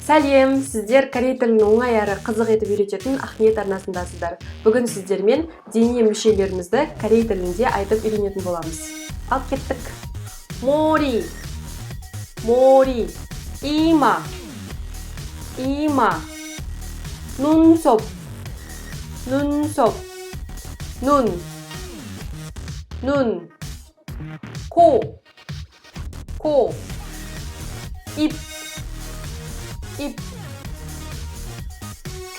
Сәлем, сіздер корей тілін оңай әрі қызық етіп үйрететін Ахмет арнасындасыздар. Бүгін сіздермен дене мүшелерімізді корей тілінде айтып үйренетін боламыз. Ал кеттік. Мори, мори, 이마, 이마, 눈썹, 눈썹, 눈, 눈, 코, 코, 입, 입,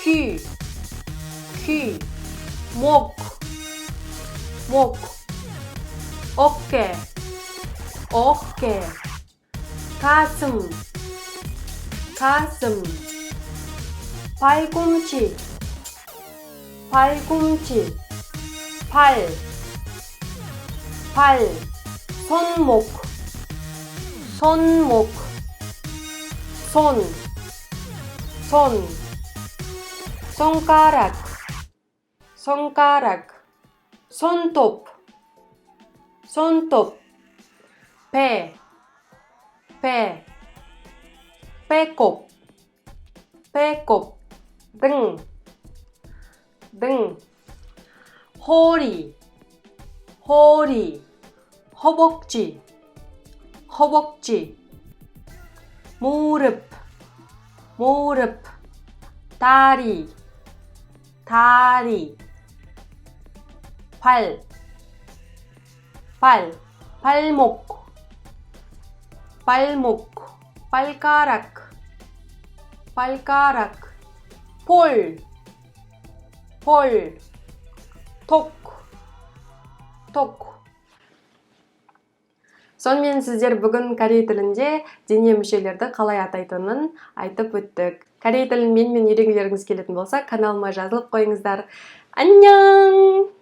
귀, 귀, 목, 목, 어깨, 어깨, 가슴, 가슴, 발꿈치, 발꿈치, 발, 발, 손목, 손목, 손, 손, 손가락, 손가락, 손톱, 손톱, 배, 배, 배꼽, 배꼽, 등, 등, 허리, 허리, 허벅지, 허벅지, 무릎, 무릎, 다리, 다리, 발, 발, 발목, 발목, 발가락, 발가락, 볼, 볼, 톡, 톡. Сонымен сіздер бүгін корей тілінде дене мүшелерді қалай атайтынын айтып өттік. Корей тілін менімен үйренгілеріңіз келетін болса, каналыма жазылып қойыңыздар. 안녕!